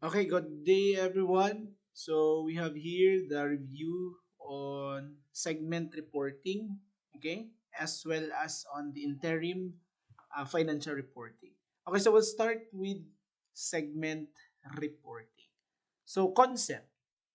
Okay, good day everyone. So we have here the review on segment reporting, okay, as well as on the interim financial reporting. Okay, so we'll start with segment reporting. So concept.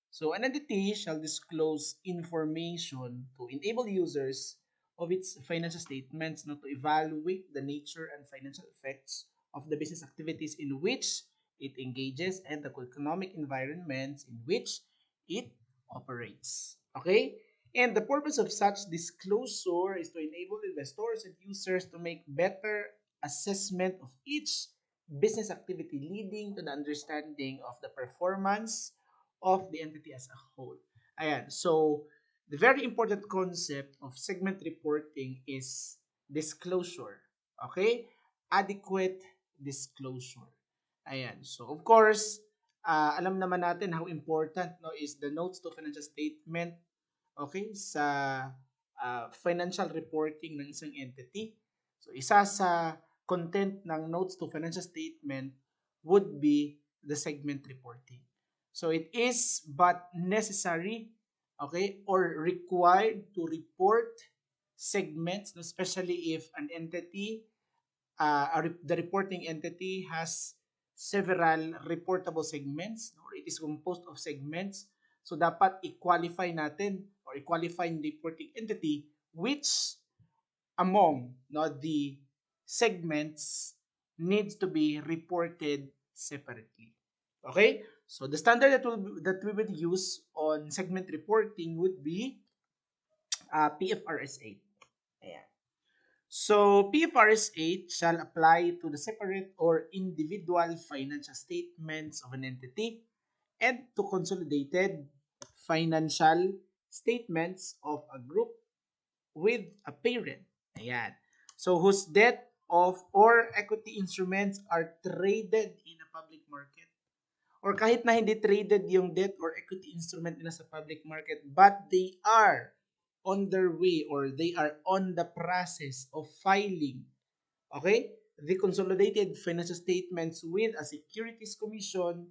So an entity shall disclose information to enable users of its financial statements not to evaluate the nature and financial effects of the business activities in which it engages and the economic environments in which it operates. Okay? And the purpose of such disclosure is to enable investors and users to make better assessment of each business activity, leading to the understanding of the performance of the entity as a whole. Ayan. So, the very important concept of segment reporting is disclosure. Okay? Adequate disclosure. Ayan. So, of course, alam naman natin how important no is the notes to financial statement, okay, sa financial reporting ng isang entity. So, isa sa content ng notes to financial statement would be the segment reporting. So, it is but necessary, okay, or required to report segments, especially if an entity, the reporting entity has several reportable segments, or it is composed of segments. So, dapat i-qualify natin or i-qualify yung reporting entity which among the segments needs to be reported separately. Okay? So, the standard that we would use on segment reporting would be PFRS 8. Ayan. So, PFRS 8 shall apply to the separate or individual financial statements of an entity and to consolidated financial statements of a group with a parent. Ayan. So, whose debt of or equity instruments are traded in a public market. Or kahit na hindi traded yung debt or equity instrument nila sa public market, but they are on their way or they are on the process of filing, okay, the consolidated financial statements with a securities commission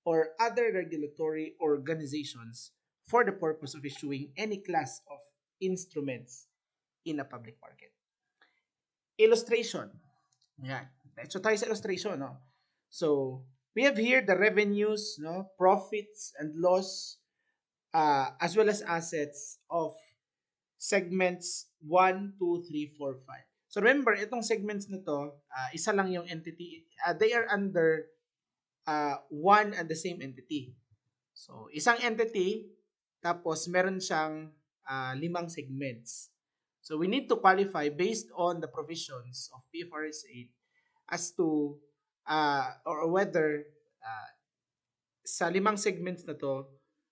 or other regulatory organizations for the purpose of issuing any class of instruments in a public market. Illustration. Yan. So tayo sa illustration, no? So, we have here the revenues, no, profits and loss, as well as assets of segments 1, 2, 3, 4, 5. So remember, itong segments na to, isa lang yung entity. They are under one and the same entity. So, isang entity, tapos meron siyang 5 segments. So, we need to qualify based on the provisions of PFRS 8 as to or whether sa 5 segments na to,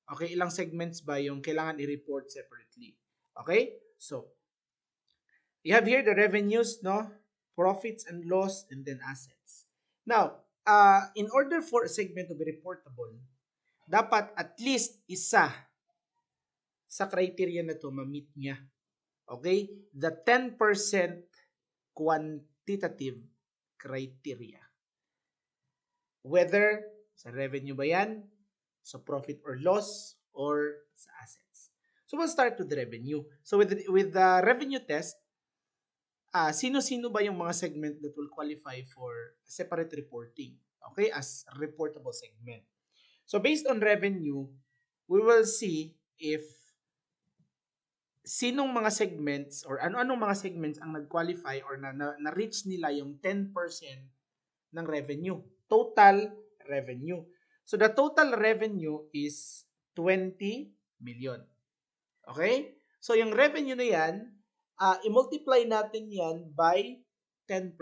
okay, ilang segments ba yung kailangan i-report separately. Okay? So, you have here the revenues, no? Profits and loss, and then assets. Now, in order for a segment to be reportable, dapat at least isa sa criteria na to ma-meet niya. Okay? The 10% quantitative criteria. Whether sa revenue ba yan, sa profit or loss, or sa assets. So we'll start with the revenue. So with the revenue test, sino-sino ba yung mga segment that will qualify for separate reporting? Okay? As reportable segment. So based on revenue, we will see if sinong mga segments or ano-anong mga segments ang nag-qualify or na-reach nila yung 10% ng revenue. Total revenue. So the total revenue is 20 million. Okay? So yung revenue na yan, i-multiply natin yan by 10%.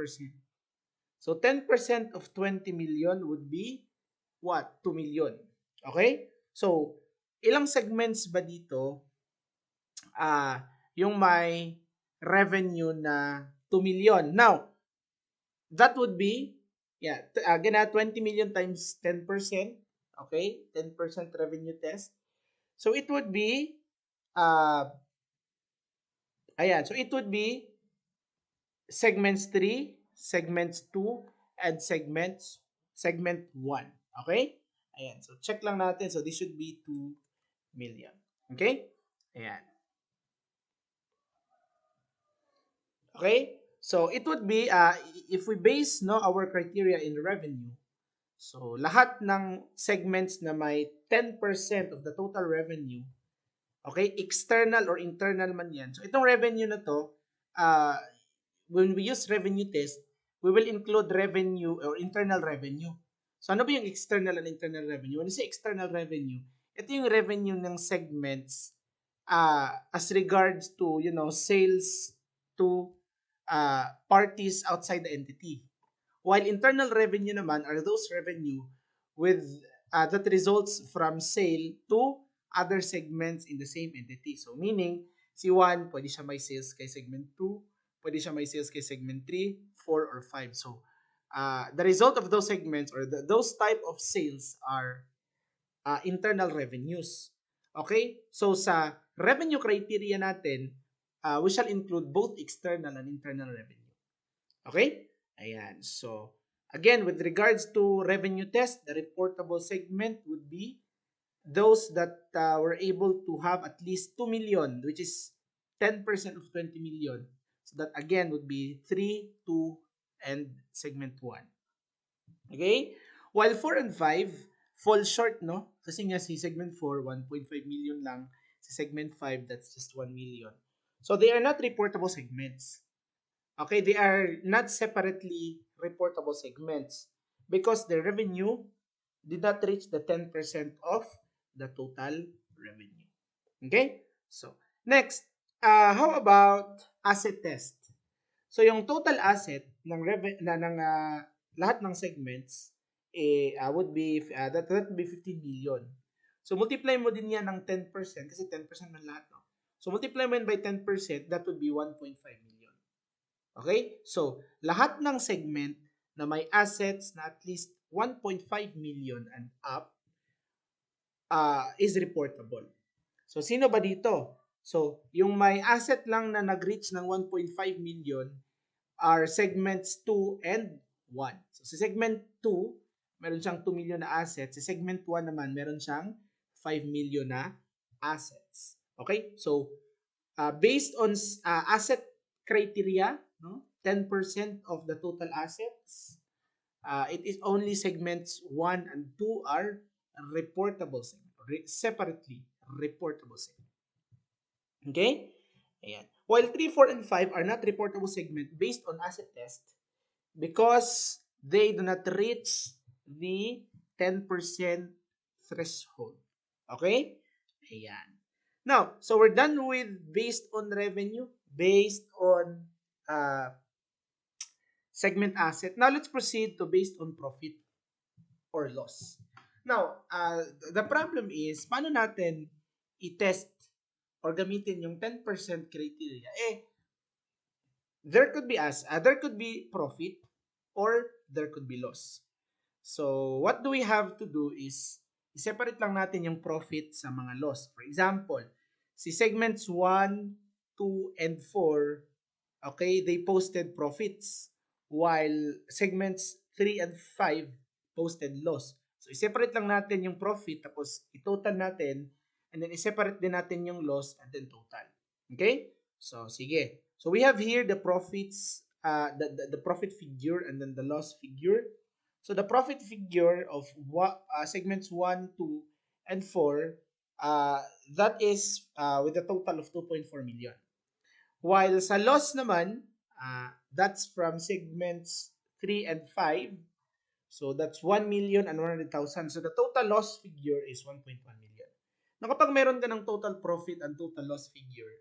So 10% of 20 million would be what? 2 million. Okay? So, ilang segments ba dito yung may revenue na 2 million? Now, that would be, again, 20 million times 10%. Okay? 10% revenue test. So, it would be, so it would be segments 3, segments 2, and segment 1. Okay? Ayan. So, check lang natin. So, this should be 2 million. Okay? Ayan. Okay? So, it would be, if we base no our criteria in revenue, so lahat ng segments na may 10% of the total revenue, okay, external or internal man yan. So, itong revenue na to, uh, when we use revenue test, we will include revenue or internal revenue. So, ano ba yung external and internal revenue? When you say external revenue, ito yung revenue ng segments as regards to, sales to parties outside the entity. While internal revenue naman are those revenue with that results from sale to other segments in the same entity. So meaning, si 1, pwede siya may sales kay segment 2, pwede siya may sales kay segment 3, 4, or 5. So the result of those segments or those type of sales are internal revenues. Okay? So sa revenue criteria natin, we shall include both external and internal revenue. Okay? Ayan. So, again, with regards to revenue test, the reportable segment would be those that were able to have at least 2 million, which is 10% of 20 million. So, that again would be 3, 2, and segment 1. Okay? While 4 and 5 fall short, no? Kasi nga si segment 4, 1.5 million lang. Si segment 5, that's just 1 million. So, they are not reportable segments. Okay, they are not separately reportable segments because the revenue did not reach the 10% of the total revenue. Okay? So, next, how about asset test? So, yung total asset ng lahat ng segments would be that would be 15 million. So, multiply mo din yan ng 10% kasi 10% ng lahat, no? So, multiply mo yan by 10%, that would be 1.5 million. Okay? So, lahat ng segment na may assets na at least 1.5 million and up is reportable. So, sino ba dito? So, yung may asset lang na nag-reach ng 1.5 million are segments 2 and 1. So, sa segment 2, meron siyang 2 million na assets. Sa segment 1 naman, meron siyang 5 million na assets. Okay? So, based on asset criteria, no, 10% of the total assets, it is only segments 1 and 2 are reportable segment, separately reportable segment. Okay? Ayan. While 3, 4, and 5 are not reportable segment based on asset test because they do not reach the 10% threshold. Okay? Ayan. Now, so we're done with based on revenue, based on segment asset. Now, let's proceed to based on profit or loss. Now, the problem is, paano natin i-test or gamitin yung 10% criteria? There could be profit or there could be loss. So, what do we have to do is i-separate lang natin yung profit sa mga loss. For example, si segments 1, 2, and 4, okay, they posted profits while segments 3 and 5 posted loss. So, i-separate lang natin yung profit tapos i-total natin and then i-separate din natin yung loss and then total. Okay? So, sige. So, we have here the profits, the profit figure and then the loss figure. So, the profit figure of segments 1, 2, and 4, that is with a total of 2.4 million. While sa loss naman, that's from segments 3 and 5. So, that's 1,100,000. So, the total loss figure is 1.1 million. Now, kapag meron ka ng total profit and total loss figure,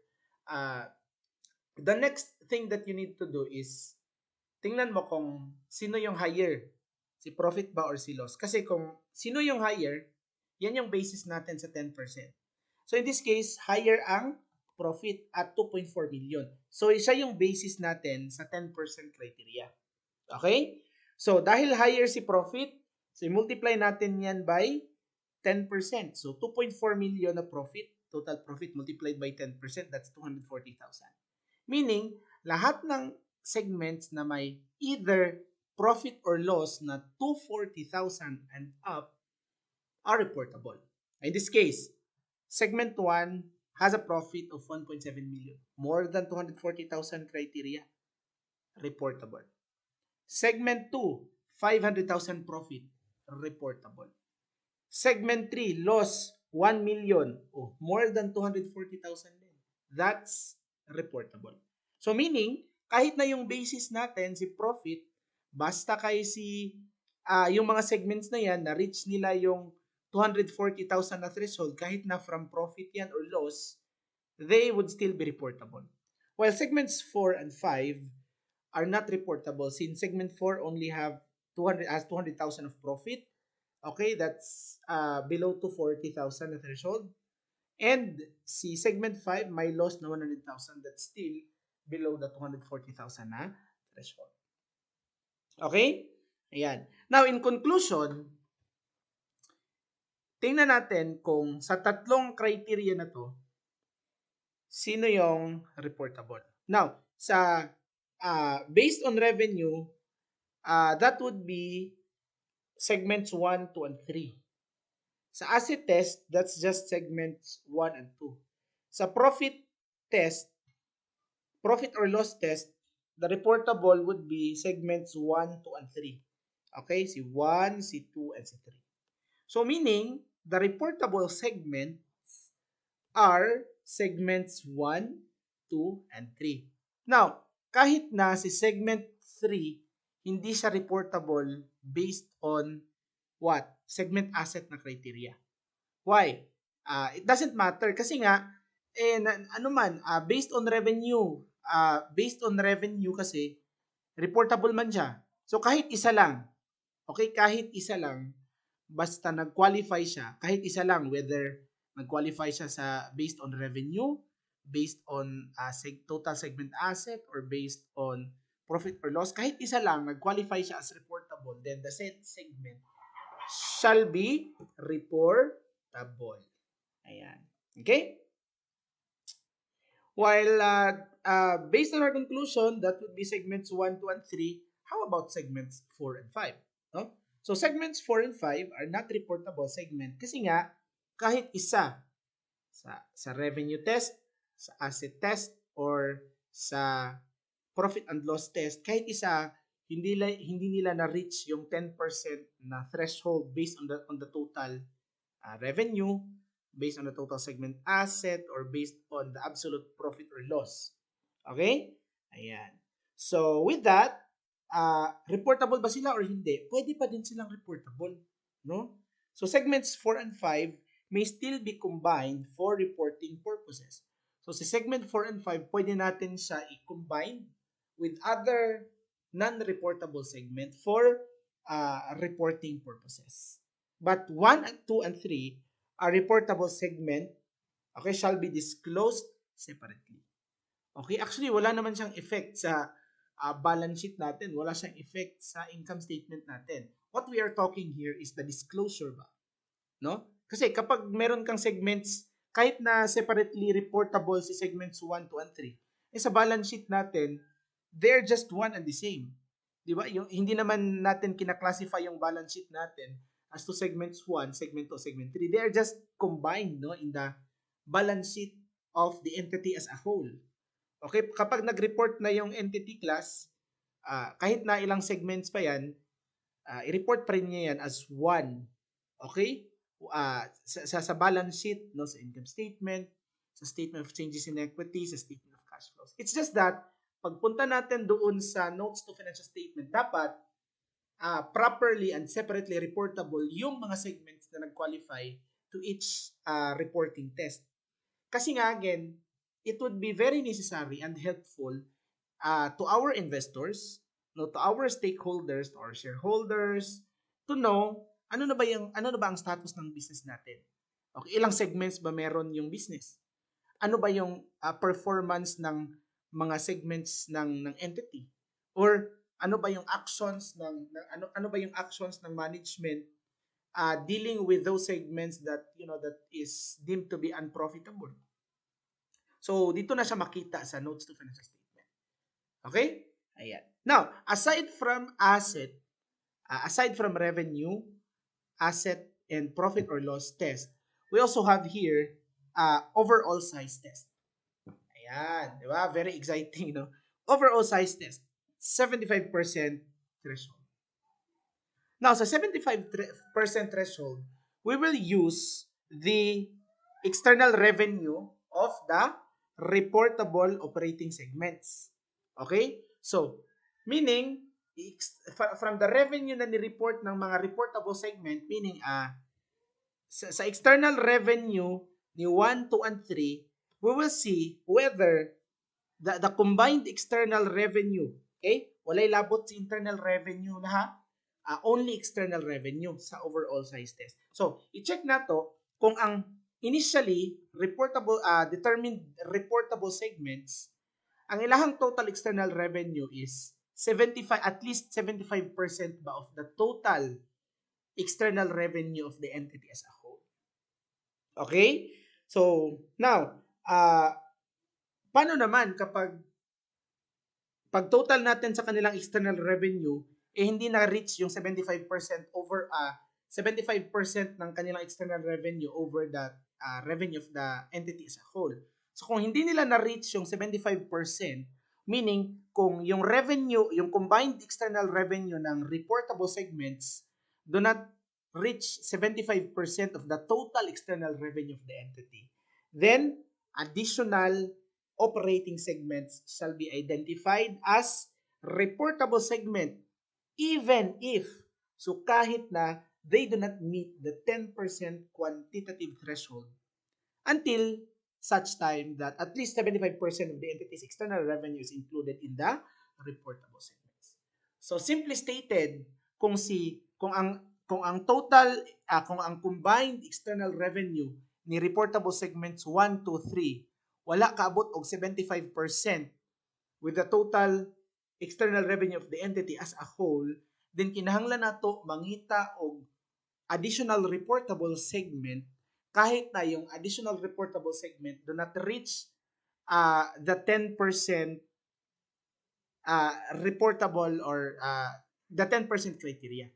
the next thing that you need to do is tingnan mo kung sino yung higher, si profit ba or si loss. Kasi kung sino yung higher, yan yung basis natin sa 10%. So in this case, higher ang profit at 2.4 million. So isa yung basis natin sa 10% criteria. Okay? So dahil higher si profit, so multiply natin yan by 10%. So 2.4 million na profit, total profit multiplied by 10%, that's 240,000. Meaning, lahat ng segments na may either profit or loss na 240,000 and up are reportable. In this case, segment 1 has a profit of 1.7 million, more than 240,000 criteria, reportable. Segment 2, 500,000 profit, reportable. Segment 3, loss 1 million, more than 240,000 din. That's reportable. So meaning, kahit na yung basis natin, si profit, basta kay yung mga segments na yan, na-reach nila yung 240,000 na threshold, kahit na from profit yan or loss, they would still be reportable. While segments 4 and 5 are not reportable since segment 4 only have 200,000 of profit. Okay, that's below 240,000 na threshold. And si segment 5 may loss na 100,000, that's still below the 240,000 na threshold. Okay? Ayan. Now, in conclusion, tingnan natin kung sa tatlong criteria na to, sino yung reportable. Now, sa based on revenue, that would be segments 1, 2, and 3. Sa asset test, that's just segments 1 and 2. Sa profit test, profit or loss test, the reportable would be segments 1, 2, and 3. Okay, si 1, si 2, and si 3. So meaning, the reportable segments are segments 1, 2, and 3. Now, kahit na si segment 3, hindi siya reportable based on what? Segment asset na criteria. Why? It doesn't matter kasi nga based on revenue kasi reportable man siya. So kahit isa lang, okay, kahit isa lang basta nag-qualify siya, kahit isa lang whether nag-qualify siya sa based on revenue, based on total segment asset or based on profit or loss, kahit isa lang nag-qualify siya as reportable, then the said segment shall be reportable. Ayan. Okay? While based on our conclusion, that would be segments 1, 2, and 3. How about segments 4 and 5? No? So segments 4 and 5 are not reportable segment kasi nga kahit isa sa revenue test, sa asset test, or sa profit and loss test, kahit isa hindi nila na-reach yung 10% na threshold based on the total revenue, based on the total segment asset, or based on the absolute profit or loss. Okay? Ayan. So, with that, reportable ba sila or hindi? Pwede pa din silang reportable. No? So, segments 4 and 5 may still be combined for reporting purposes. So, si segment 4 and 5, pwede natin siya i-combine with other non-reportable segment for reporting purposes. But 1 and 2 and 3 are reportable segment, okay, shall be disclosed separately. Okay, actually wala naman siyang effect sa balance sheet natin, wala siyang effect sa income statement natin. What we are talking here is the disclosure ba? No? Kasi kapag meron kang segments, kahit na separately reportable si segments 1, 2, and 3, sa balance sheet natin, they're just one and the same. Di ba? Hindi naman natin kinaklasify yung balance sheet natin as to segments 1, segment 2, segment 3. They are just combined in the balance sheet of the entity as a whole. Okay? Kapag nag-report na yung entity class, kahit na ilang segments pa yan, i-report pa rin niya yan as one. Okay? Sa balance sheet, sa income statement, sa statement of changes in equity, sa statement of cash flows. It's just that, pagpunta natin doon sa notes to financial statement, dapat properly and separately reportable yung mga segments na nag-qualify to each reporting test. Kasi nga, again, it would be very necessary and helpful to our investors, to our stakeholders, to our shareholders, to know ano na ba ang status ng business natin. Okay, ilang segments ba meron yung business? Ano ba yung performance ng mga segments ng entity? Or ano ba yung actions ano ba yung actions ng management dealing with those segments that that is deemed to be unprofitable? So dito na siya makita sa notes to financial statement. Okay? Ayan. Now, aside from revenue, asset and profit or loss test, we also have here overall size test. Ayan, di ba? Very exciting, no? Overall size test, 75% threshold. Now, sa 75% threshold, we will use the external revenue of the reportable operating segments. Okay? So, meaning, from the revenue na ni-report ng mga reportable segment, meaning, sa external revenue ni 1, 2, and 3, we will see whether the combined external revenue, okay? Walay labot sa internal revenue na ha. Only external revenue sa overall size test. So, i-check na to kung ang initially reportable determined reportable segments, ang ilahang total external revenue is 75, at least 75% ba of the total external revenue of the entity as a whole. Okay? So, now, paano naman kapag pag total natin sa kanilang external revenue, hindi na-reach yung 75% over 75% ng kanilang external revenue over the revenue of the entity as a whole. So kung hindi nila na-reach yung 75%, meaning kung yung revenue, yung combined external revenue ng reportable segments do not reach 75% of the total external revenue of the entity, then additional operating segments shall be identified as reportable segment even if, so kahit na they do not meet the 10% quantitative threshold until such time that at least 75% of the entity's external revenue is included in the reportable segments. So simply stated, kung ang total kung ang combined external revenue ni reportable segments 1, 2, 3 wala kaabot og 75% with the total external revenue of the entity as a whole, then kinahanglan nato mangita og additional reportable segment kahit na yung additional reportable segment do not reach the 10% reportable or the 10% criteria.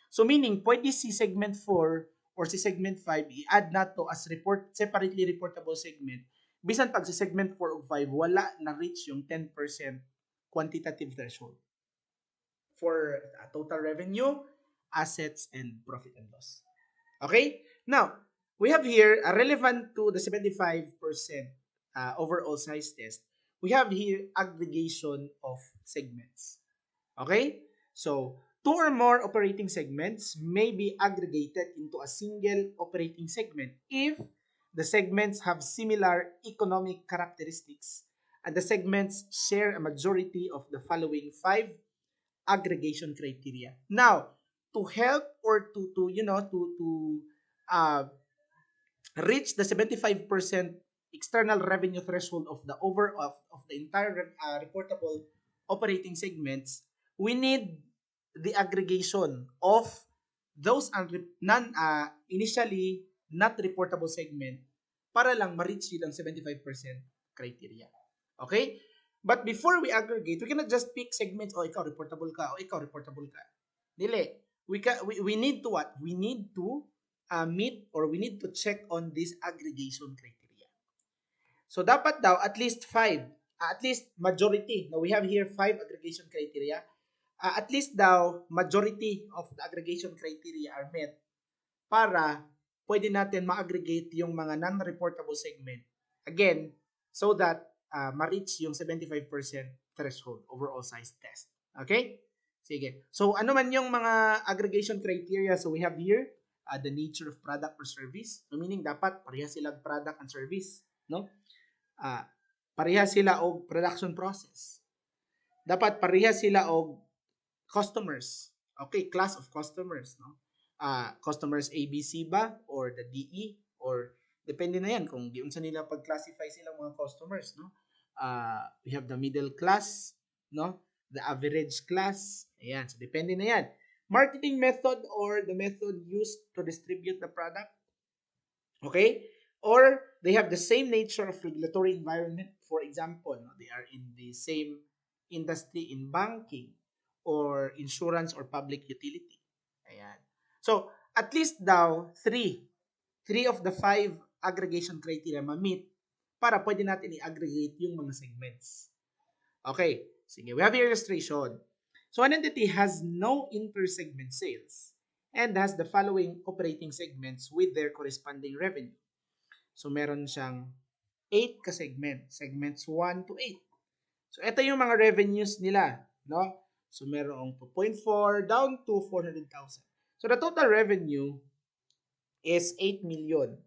So meaning, pwede si segment 4 or si segment 5 i-add na to as separately reportable segment. Bisan pag sa segment 4 o 5, wala na-reach yung 10% quantitative threshold for total revenue, assets, and profit and loss. Okay? Now, we have here, relevant to the 75% overall size test, we have here aggregation of segments. Okay? So, 2 or more operating segments may be aggregated into a single operating segment if the segments have similar economic characteristics and the segments share a majority of the following 5 aggregation criteria. Now, to help or to reach the 75% external revenue threshold of the entire reportable operating segments, we need the aggregation of those initially not reportable segment para lang ma-reach yun ang 75% criteria. Okay? But before we aggregate, we cannot just pick segments, ikaw reportable ka, ikaw reportable ka. Dili. We need to what? We need to meet or we need to check on this aggregation criteria. So dapat daw at least 5, at least majority. Now we have here 5 aggregation criteria. At least daw majority of the aggregation criteria are met para pwede natin ma-aggregate yung mga non-reportable segment. Again, so that ma-reach yung 75% threshold overall size test. Okay? Sige. So, ano man yung mga aggregation criteria? So, we have here the nature of product or service. So, meaning, dapat pareha silang product and service. No? Pareha sila og production process. Dapat pareha sila og customers. Okay, class of customers. No? Customers ABC ba? Or the DE? Or depende na yan kung giunsa nila pag-classify silang mga customers. No? We have the middle class. No? The average class. Ayan. So, depende na yan. Marketing method or the method used to distribute the product. Okay? Or they have the same nature of regulatory environment. For example, no, they are in the same industry in banking or insurance or public utility. Ayan. So, at least daw three of the 5 aggregation criteria ma-meet para pwede natin i-aggregate yung mga segments. Okay, sige, we have here illustration. So an entity has no inter-segment sales and has the following operating segments with their corresponding revenue. So meron siyang 8 ka-segment, segments 1 to 8. So ito yung mga revenues nila, no? So merong 2.4 down to 400,000. So the total revenue is 8 million.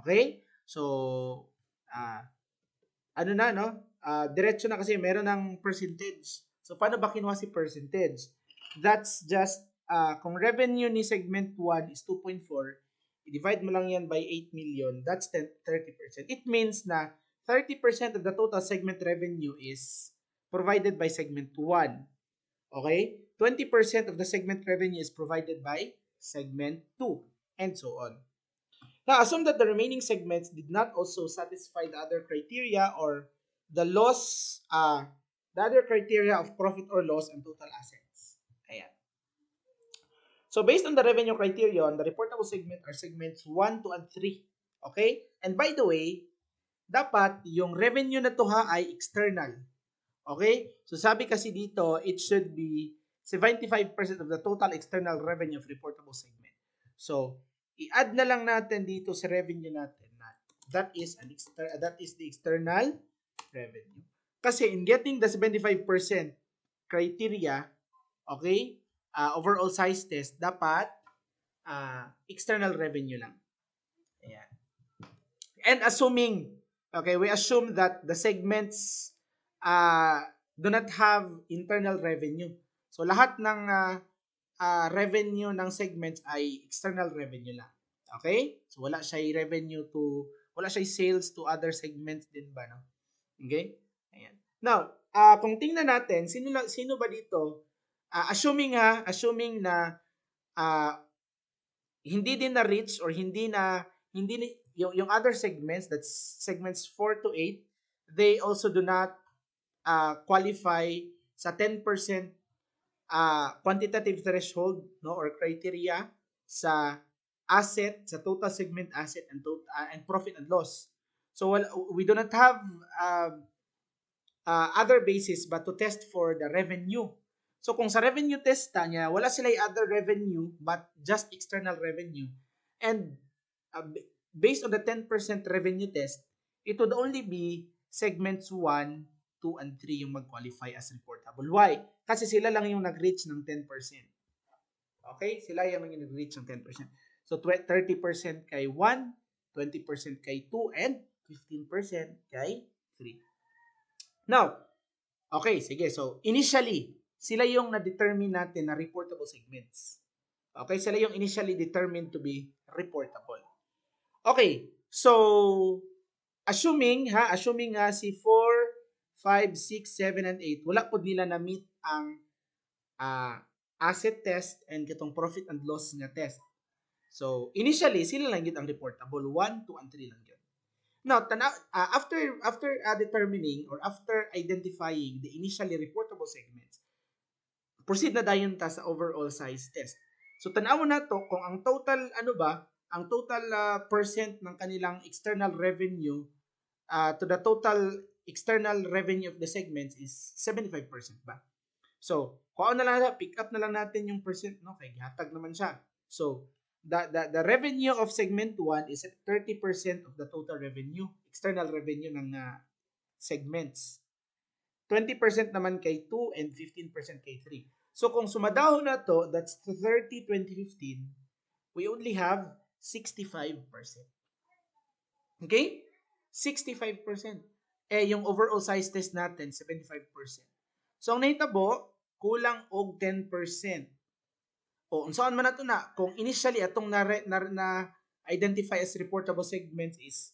Okay? So ano na, no? Diretso na kasi meron ng percentage. So paano ba kinuha si percentage? That's just kung revenue ni segment 1 is 2.4, i-divide mo lang yan by 8 million, that's 30%. It means na 30% of the total segment revenue is provided by segment 1. Okay? 20% of the segment revenue is provided by segment 2, and so on. Now, assume that the remaining segments did not also satisfy the other criteria or the other criteria of profit or loss and total assets. Ayan. So, based on the revenue criterion, the reportable segment are segments 1, 2, and 3. Okay? And by the way, dapat yung revenue na to ay external. Okay? So, sabi kasi dito, it should be 75% of the total external revenue of reportable segment. So, i-add na lang natin dito sa revenue natin na that is the external revenue. Kasi in getting the 75% criteria, okay, overall size test, dapat external revenue lang. Ayan. And assuming, okay, we assume that the segments do not have internal revenue. So lahat ng revenue ng segments ay external revenue lang. Okay? So wala siya sales to other segments din ba, no? Okay? Ayan. Now, kung tingnan natin, sino ba dito? Assuming na hindi din na reach or hindi yung other segments, that's segments 4 to 8, they also do not qualify sa 10% quantitative threshold, no, or criteria sa asset, sa total segment asset and profit and loss. So we do not have other basis but to test for the revenue. So kung sa revenue test niya, wala sila other revenue but just external revenue. And based on the 10% revenue test, it would only be segments 1, 2, and 3 yung mag-qualify as reportable. Why? Kasi sila lang yung nag-reach ng 10%. Okay? Sila yung nag-reach ng 10%. So 30% kay 1, 20% kay 2, and 15% kay 3. Now, okay, sige. So, initially, sila yung na-determine natin na reportable segments. Okay, sila yung initially determined to be reportable. Okay, so, assuming nga si 4, 5, 6, 7, and 8, wala po nila na-meet ang asset test and kitong profit and loss nga test. So, initially, sila lang yun ang reportable. 1, 2, and 3 lang yun. Now, after determining or after identifying the initially reportable segments, proceed na dayon ta sa overall size test. So, tanaw na to kung ang total, percent ng kanilang external revenue to the total external revenue of the segments is 75% ba? So, kung na lang, pick up na lang natin yung percent, no? Kaya hatag naman siya. So, the revenue of segment 1 is 30% of the total revenue, external revenue ng segments. 20% naman kay 2 and 15% kay 3. So kung sumadahon na to, that's 30, 20, 15, we only have 65%. Okay? 65%. Yung overall size test natin, 75%. So ang nahitabo, kulang og 10%. O, saan man nato na, kung initially atong na-identify as reportable segments is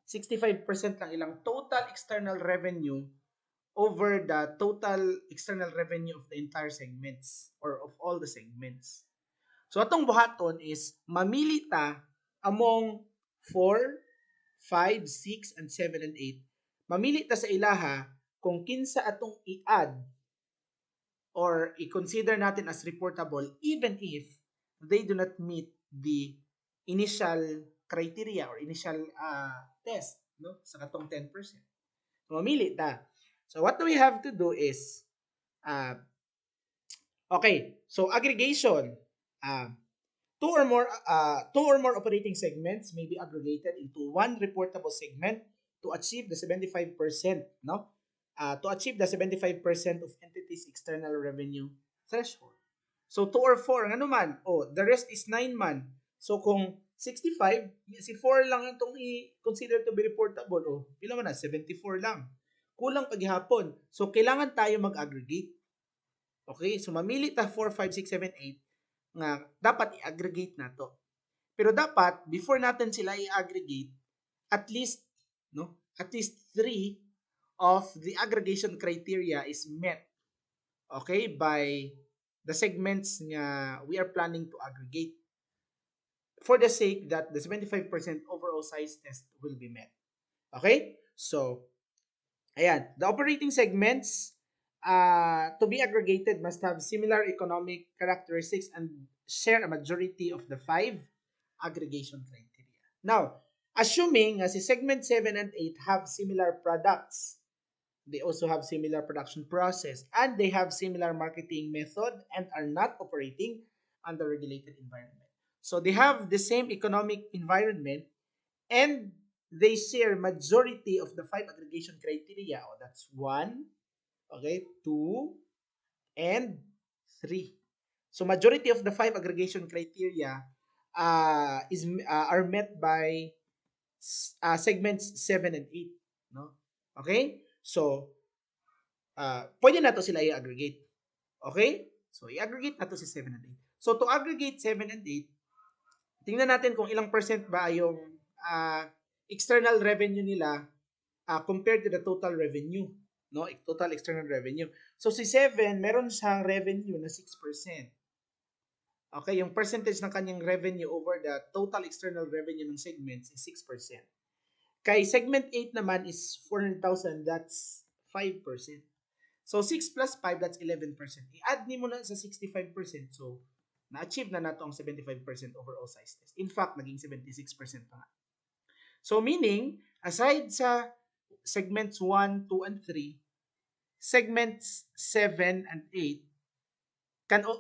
65% lang ilang total external revenue over the total external revenue of the entire segments or of all the segments. So, atong buhaton is mamili ta among 4, 5, 6, and 7, and 8. Mamili ta sa ilaha kung kinsa atong i-add or i-consider natin as reportable even if they do not meet the initial criteria or initial test, no, sa katong 10%. So, mamili ta. So what we have to do is okay, so aggregation. Uh, two or more operating segments may be aggregated into one reportable segment to achieve the 75%, no? To achieve the 75% of entities external revenue threshold. So two or four, ano man? Oh, the rest is 9 man. So kung 65, si 4 lang itong i-consider to be reportable. Oh, pila man na? 74 lang. Kulang paghihapon. So kailangan tayo mag-aggregate. Okay? So mamili ta 4, 5, 6, 7, 8 nga dapat i-aggregate na to. Pero dapat before natin sila i-aggregate, at least no, at least 3 of the aggregation criteria is met. Okay? By the segments nga we are planning to aggregate for the sake that the 75% overall size test will be met. Okay? So, ayan, the operating segments to be aggregated must have similar economic characteristics and share a majority of the 5 aggregation criteria. Now, assuming si segment 7 and 8 have similar products, they also have similar production process, and they have similar marketing method and are not operating under regulated environment. So they have the same economic environment and they share majority of the 5 aggregation criteria. Oh, that's 1, okay, 2, and 3. So majority of the 5 aggregation criteria are met by segments 7 and 8, no? Okay? So pwede na to sila i-aggregate. Okay? So i-aggregate na to si 7 and 8. So to aggregate 7 and 8, tingnan natin kung ilang percent ba yung external revenue nila compared to the total revenue, no? Total external revenue. So si 7, meron siyang revenue na 6%. Okay, yung percentage ng kanyang revenue over the total external revenue ng segments is 6%. Kay segment 8 naman is 400,000, that's 5%. So 6 plus 5, that's 11%. I-add ni mo na sa 65%, so na-achieve na nato ang 75% overall size test. In fact, naging 76% pa nga. So meaning, aside sa segments 1, 2, and 3, segments 7 and 8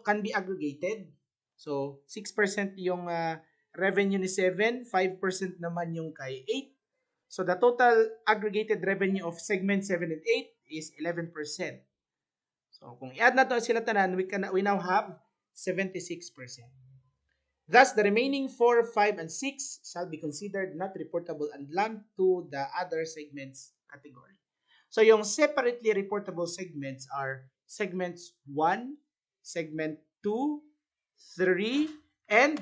can be aggregated. So 6% yung revenue ni 7, 5% naman yung kay 8. So the total aggregated revenue of segment 7 and 8 is 11%. So kung i-add nato sila tanan, we now have 76%. Thus, the remaining 4, 5, and 6 shall be considered not reportable and lumped to the other segments category. So, yung separately reportable segments are segments 1, segment 2, 3, and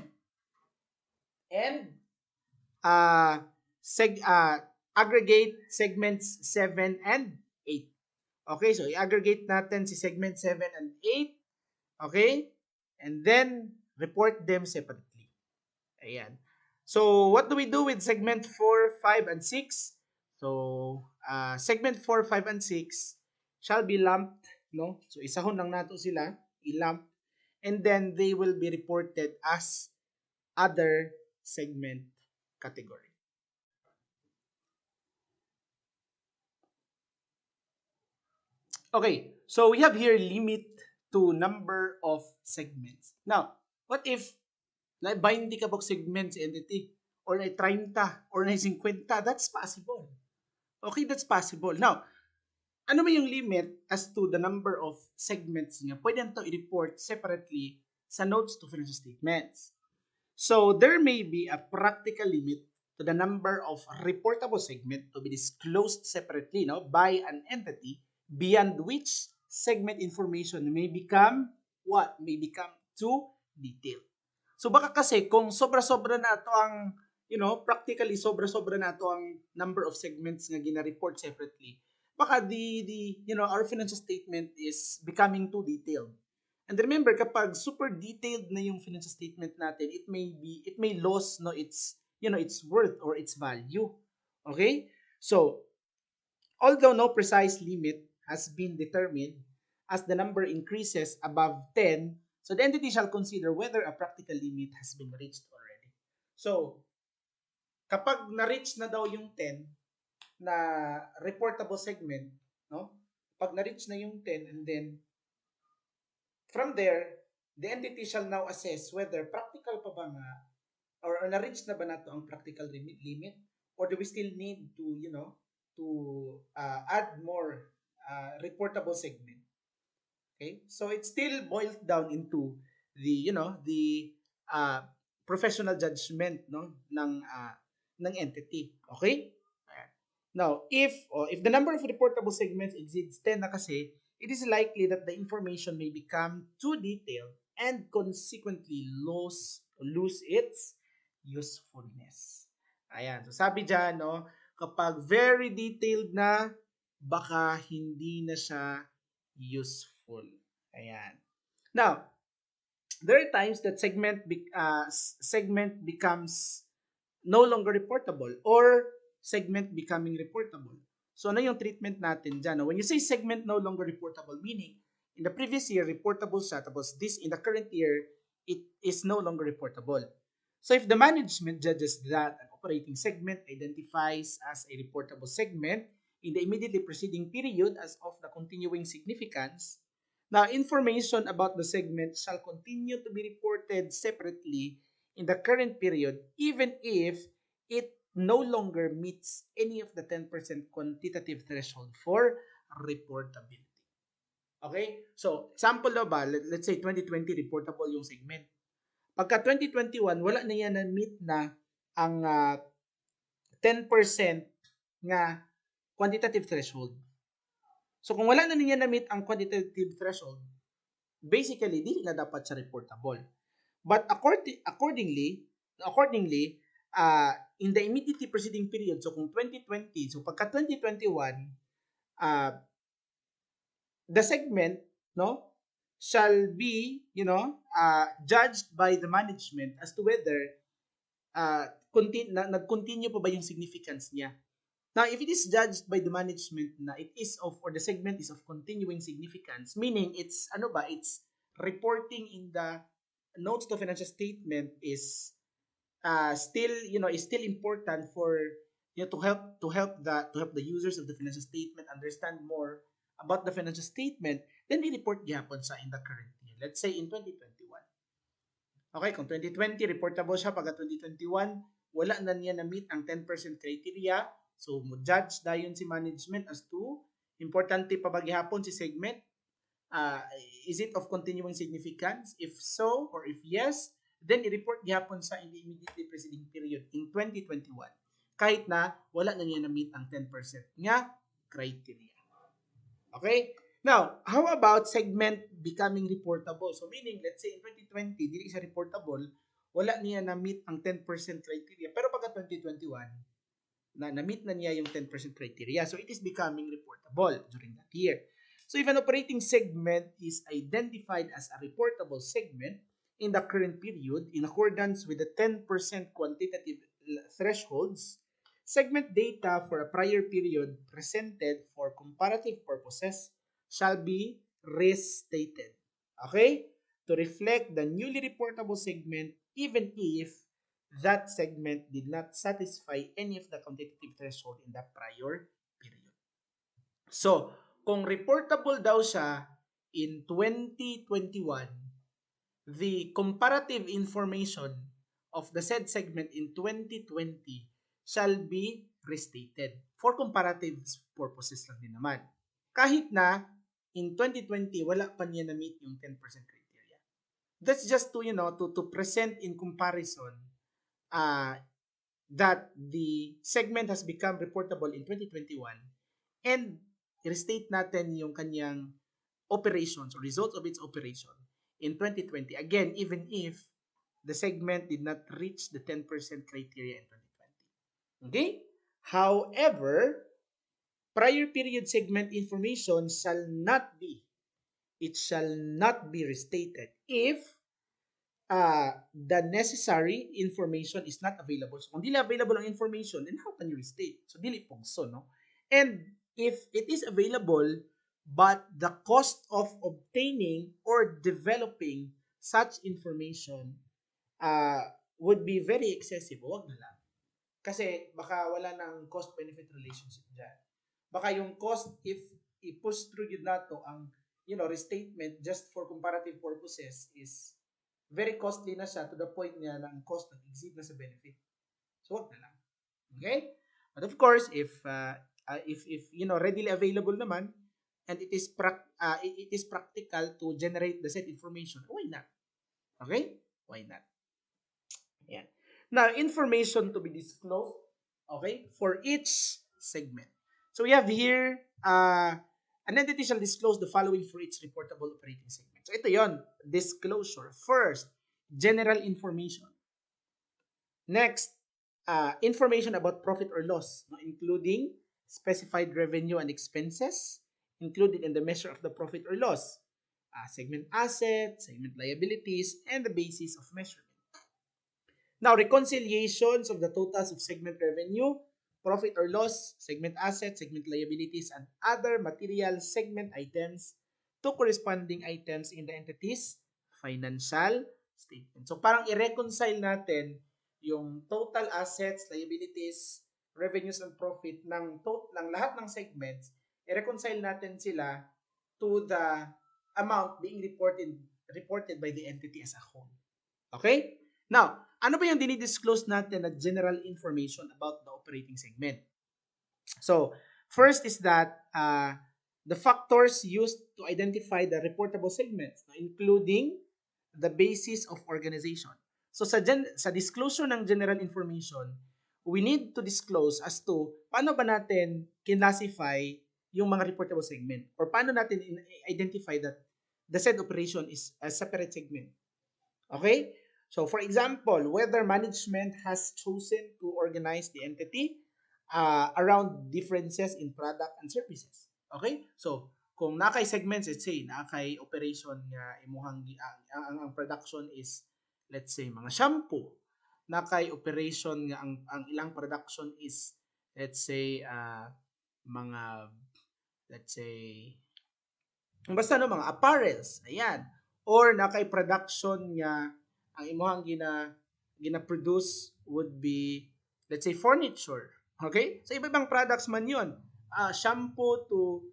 aggregate segments 7 and 8. Okay, so i-aggregate natin si segment 7 and 8. Okay? And then, report them separately. Ayan. So, what do we do with segment 4, 5, and 6? So, segment 4, 5, and 6 shall be lumped, no? So, isahon lang nato sila, i-lump, and then they will be reported as other segment category. Okay, so we have here limit to number of segments. Now, what if na 20 ka bang segments entity or na 30 or na 50? That's possible. Okay, that's possible. Now, ano ba yung limit as to the number of segments nga pwede to i-report separately sa notes to financial statements? So, there may be a practical limit to the number of reportable segment to be disclosed separately, no, by an entity beyond which segment information may become what? May become too detailed. So baka kasi kung sobra-sobra na ito ang, practically sobra-sobra na ito ang number of segments nga gina-report separately, baka our financial statement is becoming too detailed. And remember, kapag super detailed na yung financial statement natin, it may lose its worth or its value. Okay? So, although no precise limit has been determined, as the number increases above 10, So the entity shall consider whether a practical limit has been reached already. So kapag na-reach na daw yung 10 na reportable segment, no? Pag na-reach na yung 10, and then from there, the entity shall now assess whether practical pa ba nga, or na-reach na ba nato ang practical limit, or do we still need to, to add more reportable segment. Okay? So it still boils down into the uh, professional judgment, no, ng entity. Okay? Ayan. Now, if the number of reportable segments exceeds 10 na kasi, it is likely that the information may become too detailed and consequently lose its usefulness. Ayan. So sabi dyan, no, kapag very detailed na, baka hindi na siya useful. Ayan. Now, there are times that segment becomes no longer reportable or segment becoming reportable. So ano yung treatment natin dyan? When you say segment no longer reportable, meaning in the previous year reportable siya, tapos this in the current year it is no longer reportable. So if the management judges that an operating segment identifies as a reportable segment in the immediately preceding period as of the continuing significance, now information about the segment shall continue to be reported separately in the current period even if it no longer meets any of the 10% quantitative threshold for reportability. Okay? So, example na ba, let's say 2020 reportable yung segment. Pagka 2021, wala na yan na-meet na ang 10% nga quantitative threshold. So, kung wala na niya na-meet ang quantitative threshold, basically, di na dapat siya reportable. But accordingly, in the immediately preceding period, so kung 2020, so pagka 2021, the segment, no, shall be, judged by the management as to whether nag-continue pa ba yung significance niya. Now, if it is judged by the management na it is of, or the segment is of continuing significance, meaning it's reporting in the notes to financial statement is still important for to help the users of the financial statement understand more about the financial statement, then i-report gyapon sa in the current year. Let's say in 2021. Okay, kung 2020 reportable siya pagka 2021, wala na niya na-meet ang 10% criteria, so mo-judge dayon si management as to importante pa ba gyapon si segment. Is it of continuing significance? If so, or if yes, then i-report gyapon sa in the immediately preceding period in 2021. Kahit na wala na niya na-meet ang 10% nga criteria. Okay? Now, how about segment becoming reportable? So meaning, let's say in 2020, dili siya reportable, wala niya na-meet ang 10% criteria. Pero pagka 2021, na-meet na niya yung 10% criteria. So it is becoming reportable during that year. So if an operating segment is identified as a reportable segment in the current period in accordance with the 10% quantitative thresholds, segment data for a prior period presented for comparative purposes shall be restated. Okay? To reflect the newly reportable segment even if that segment did not satisfy any of the quantitative threshold in the prior period. So, kung reportable daw siya in 2021, the comparative information of the said segment in 2020 shall be restated for comparative purposes lang din naman. Kahit na in 2020 wala pa niya na-meet yung 10% criteria. That's just to present in comparison that the segment has become reportable in 2021 and restate natin yung kanyang operations or results of its operation in 2020. Again, even if the segment did not reach the 10% criteria in 2020. Okay? However, prior period segment information shall not be restated if the necessary information is not available. So, kung dili available ang information, then how can you restate? So, dili pugso, no? And if it is available, but the cost of obtaining or developing such information would be very excessive, wag na lang. Kasi baka wala ng cost-benefit relationship dyan. Baka yung cost, if i-push through yun na to, ang restatement just for comparative purposes is very costly na siya to the point niya na ang cost nag-exceed na sa benefit. So, wag na lang. Okay? But of course, if readily available naman, and it is practical to generate the said information, why not? Okay? Why not? Yan. Now, information to be disclosed, okay, for each segment. So we have here, an entity shall disclose the following for each reportable operating segment. So ito yon, disclosure. First, general information. Next, information about profit or loss, no, including specified revenue and expenses included in the measure of the profit or loss, segment assets, segment liabilities, and the basis of measurement. Now, reconciliations of the totals of segment revenue, profit or loss, segment assets, segment liabilities, and other material segment items to corresponding items in the entity's financial statement. So, parang i-reconcile natin yung total assets, liabilities, revenues, and profit ng lahat ng segments, i-reconcile natin sila to the amount being reported by the entity as a whole. Okay? Now, ano ba yung dinidisclose natin na general information about the operating segment? So, first is that the factors used to identify the reportable segments, including the basis of organization. So, sa disclosure ng general information, we need to disclose as to paano ba natin kinlassify yung mga reportable segment or paano natin identify that the said operation is a separate segment. Okay? So, for example, whether management has chosen to organize the entity around differences in product and services. Okay? So, kung nakay segments, let's say, nakay operation nga imuhang ang production is, let's say, mga shampoo. Nakay operation nga ang ilang production is, let's say, mga, let's say, basta no, mga apparels. Ayan. Or nakay production nga ang imuhang gina-produce would be, let's say, furniture. Okay? So, iba-ibang products man yun. Shampoo to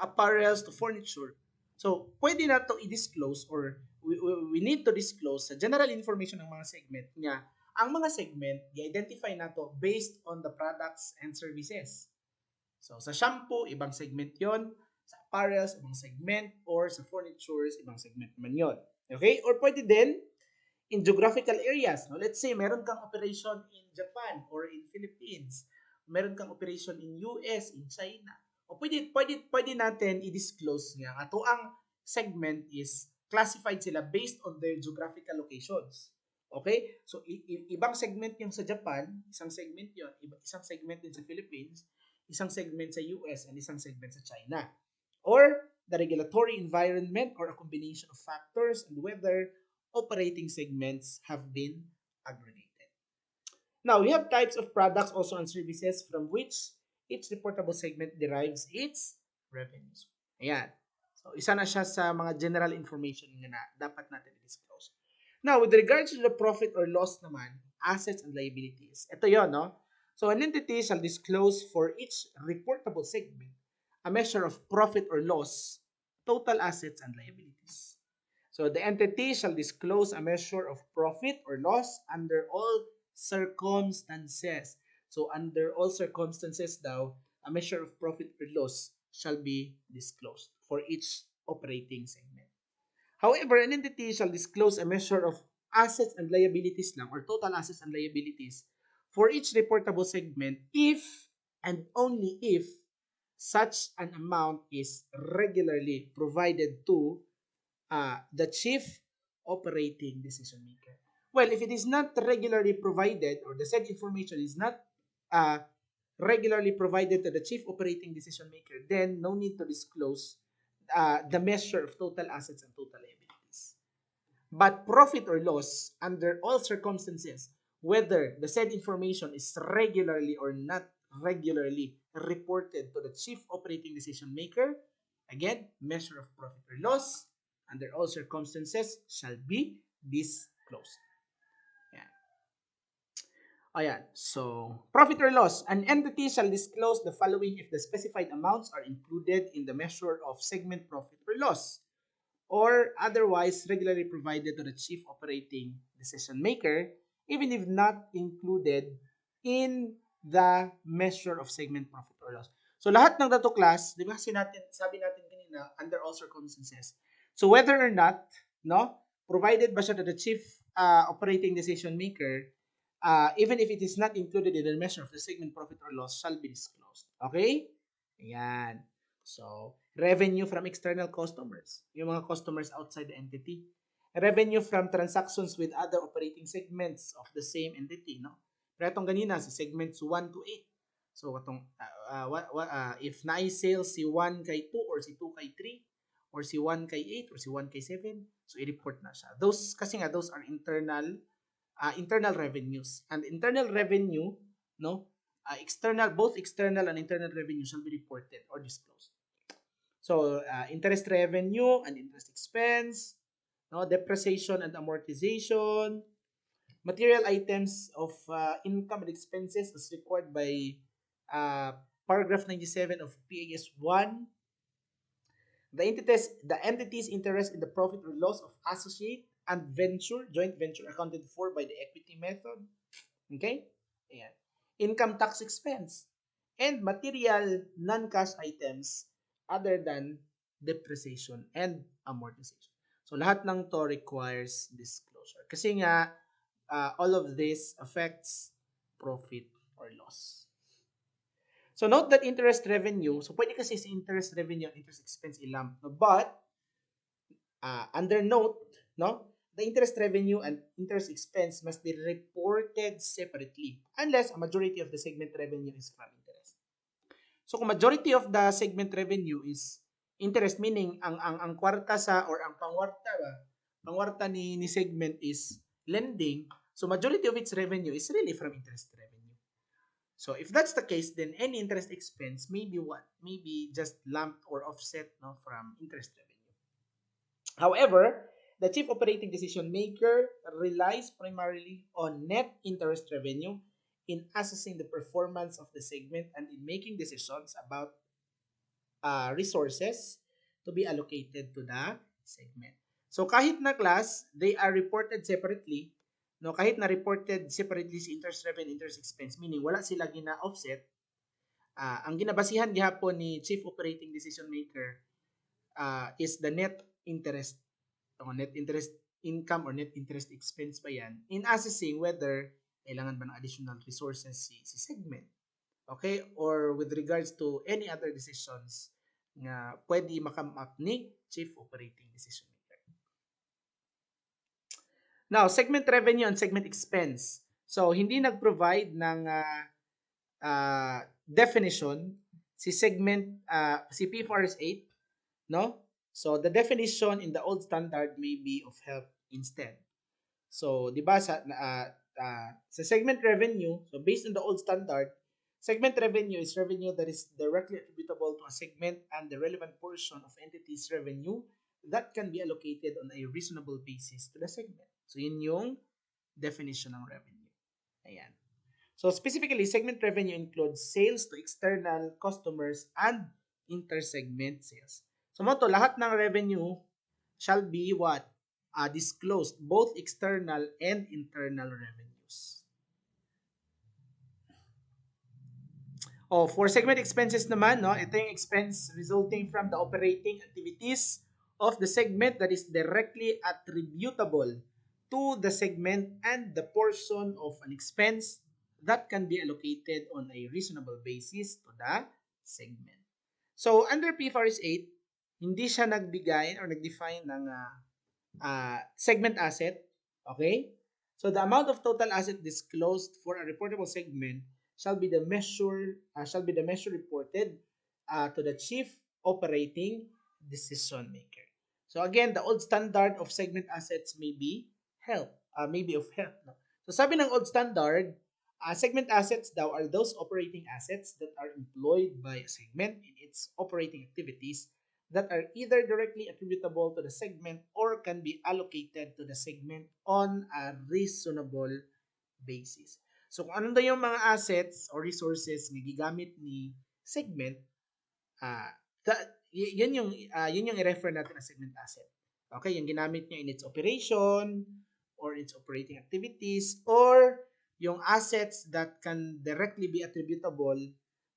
apparels to furniture. So, pwede na to i-disclose or we need to disclose sa general information ng mga segment nga ang mga segment, i-identify na to based on the products and services. So, sa shampoo, ibang segment yon, sa apparels, ibang segment, or sa furnitures, ibang segment man yon. Okay? Or pwede din, in geographical areas. No? Let's say, meron kang operation in Japan or in Philippines. Meron kang operation in US, in China. O pwede natin i-disclose nga. Ato ang segment is classified sila based on their geographical locations. Okay? So, ibang segment yung sa Japan, isang segment yon, isang segment din sa Philippines, isang segment sa US, and isang segment sa China. Or the regulatory environment or a combination of factors and whether operating segments have been aggregated. Now, we have types of products also and services from which each reportable segment derives its revenues. Ayan. So, isa na siya sa mga general information na dapat natin i-disclose. Now, with regards to the profit or loss naman, assets and liabilities, ito yon, no? So, an entity shall disclose for each reportable segment a measure of profit or loss, total assets and liabilities. So, the entity shall disclose a measure of profit or loss under all circumstances. So, under all circumstances daw, a measure of profit or loss shall be disclosed for each operating segment. However, an entity shall disclose a measure of assets and liabilities lang or total assets and liabilities for each reportable segment if and only if such an amount is regularly provided to the chief operating decision maker. Well, if it is not regularly provided or the said information is not regularly provided to the chief operating decision maker, then no need to disclose the measure of total assets and total liabilities. But profit or loss, under all circumstances, whether the said information is regularly or not regularly reported to the chief operating decision maker, again, measure of profit or loss under all circumstances shall be disclosed. Ayan. Ayan. So, profit or loss. An entity shall disclose the following if the specified amounts are included in the measure of segment profit or loss, or otherwise regularly provided to the chief operating decision maker, even if not included in the measure of segment profit or loss. So lahat ng dato class, di ba sabi natin kanina, under all circumstances. So whether or not, no, provided ba siya to the chief operating decision maker, even if it is not included in the measure of the segment profit or loss, shall be disclosed. Okay? Ayan. So, revenue from external customers, yung mga customers outside the entity. Revenue from transactions with other operating segments of the same entity, no? Pero itong ganina, sa segments 1 to 8. So, itong, if na-sales si 1 kay 2 or si 2 kay 3 or si 1 kay 8 or si 1 kay 7, so i-report na siya. Those, kasi nga, those are internal revenues. And internal revenue, no, both external and internal revenue shall be reported or disclosed. So, interest revenue and interest expense, no, depreciation and amortization, material items of income and expenses as required by paragraph 97 of PAS 1. The entity's interest in the profit or loss of associate and joint venture accounted for by the equity method. Okay? Ayan. Income tax expense and material non-cash items other than depreciation and amortization. So, lahat ng to requires disclosure. Kasi nga, all of this affects profit or loss. So, note that interest revenue, so pwede kasi si interest revenue and interest expense ilump. No? But, under note, no, the interest revenue and interest expense must be reported separately unless a majority of the segment revenue is from interest. So kung majority of the segment revenue is interest, meaning ang kwarta sa or ang pangwarta ni segment is lending, so majority of its revenue is really from interest revenue. So if that's the case, then any interest expense may be what? Maybe just lumped or offset, no, from interest revenue. However, the chief operating decision maker relies primarily on net interest revenue in assessing the performance of the segment and in making decisions about resources to be allocated to the segment. So kahit na class, they are reported separately, no, kahit na reported separately si interest revenue, interest expense, meaning wala sila gina-offset, ang ginabasihan gihapon ni chief operating decision maker is the net interest o net interest income or net interest expense ba yan in assessing whether kailangan ba ng additional resources si segment. Okay? Or with regards to any other decisions nga pwede makamap ni chief operating decision maker. Now, segment revenue and segment expense. So, hindi nag-provide ng definition si segment, si PFRS 8, no? So, the definition in the old standard may be of help instead. So, di ba sa segment revenue, so based on the old standard, segment revenue is revenue that is directly attributable to a segment and the relevant portion of entity's revenue that can be allocated on a reasonable basis to the segment. So, yun yung definition ng revenue. Ayan. So, specifically, segment revenue includes sales to external customers and inter-segment sales. So, mo to, lahat ng revenue shall be what? Disclosed, both external and internal revenues. For segment expenses naman, no, ito yung expense resulting from the operating activities of the segment that is directly attributable to the segment and the portion of an expense that can be allocated on a reasonable basis to the segment. So, under PFRS 8, hindi siya nagbigay or nag-define ng segment asset. Okay? So, the amount of total asset disclosed for a reportable segment shall be the measure reported to the chief operating decision maker. So, again, the old standard of segment assets may be of help. No? So, sabi ng old standard, segment assets daw are those operating assets that are employed by a segment in its operating activities that are either directly attributable to the segment or can be allocated to the segment on a reasonable basis. So kung ano daw yung mga assets or resources na gigamit ni segment, ah yun yung i-refer natin as segment asset. Okay, yung ginamit niya in its operation or its operating activities or yung assets that can directly be attributable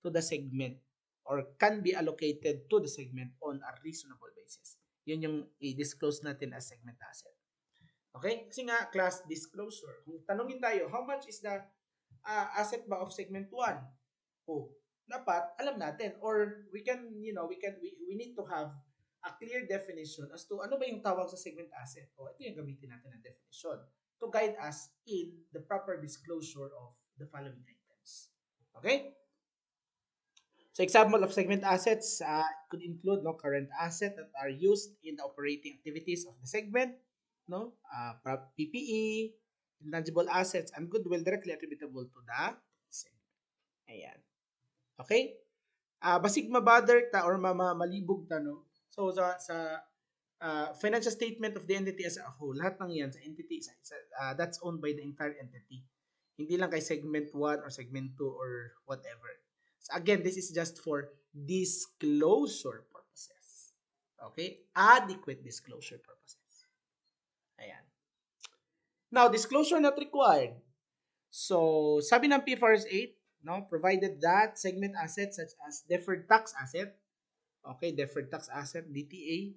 to the segment or can be allocated to the segment on a reasonable basis. Yun yung i-disclose natin as segment asset. Okay? Kasi nga, class disclosure. Kung tanongin tayo, how much is the asset ba of segment 1? Oh, dapat alam natin or we need to have a clear definition as to ano ba yung tawag sa segment asset. O ito yung gamitin natin na definition to guide us in the proper disclosure of the following items. Okay? So example of segment assets could include current assets that are used in the operating activities of the segment, PPE, intangible assets, and goodwill directly attributable to the segment. Ayan. Okay? Basig mabother ta or malibog ta, no? So sa financial statement of the entity as a whole, lahat ng yan sa entity, that's owned by the entire entity. Hindi lang kay segment 1 or segment 2 or whatever. So again, this is just for disclosure purposes. Okay? Adequate disclosure purposes. Ayan. Now, disclosure not required. So, sabi ng PFRS 8, provided that segment assets such as deferred tax asset, deferred tax asset, DTA,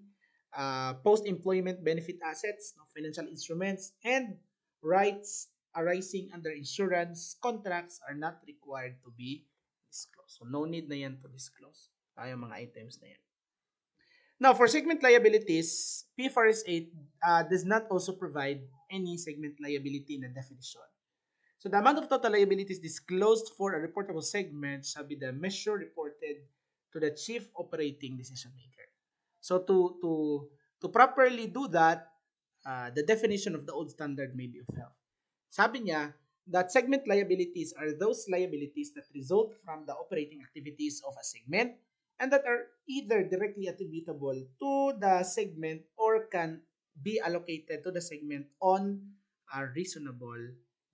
post-employment benefit assets, financial instruments, and rights arising under insurance contracts are not required to be disclosed. So, no need na yan to disclose. Yung mga items na yan. Now, for segment liabilities, PFRS 8 does not also provide any segment liability in the definition. So, the amount of total liabilities disclosed for a reportable segment shall be the measure reported to the chief operating decision maker. So, to properly do that, the definition of the old standard may be of help. Sabi niya that segment liabilities are those liabilities that result from the operating activities of a segment and that are either directly attributable to the segment or can be allocated to the segment on a reasonable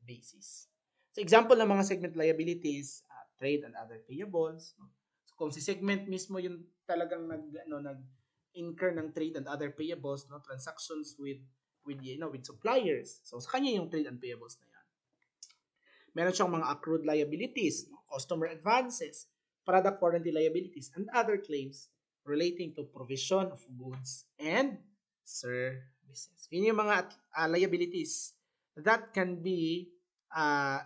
basis. So example ng mga segment liabilities, trade and other payables. So kung si segment mismo yung talagang nag-incur ng trade and other payables, transactions with suppliers. So sa kanya yung trade and payables na yan. Meron siyang mga accrued liabilities, customer advances, product warranty liabilities, and other claims relating to provision of goods and services. Yun yung mga liabilities that can be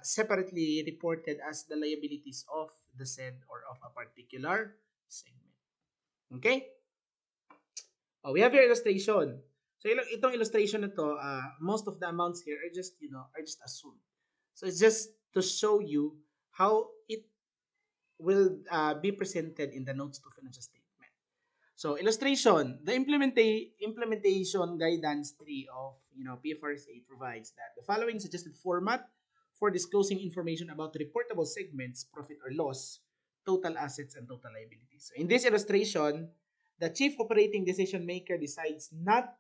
separately reported as the liabilities of the said or of a particular segment. Okay? We have here illustration. So itong illustration na to, most of the amounts here are just assumed. So it's just to show you how it will be presented in the notes to financial statement. So illustration, the implementation guidance 3 of PFRS 8 provides that the following suggested format for disclosing information about reportable segments, profit or loss, total assets, and total liabilities. So in this illustration, the chief operating decision maker decided not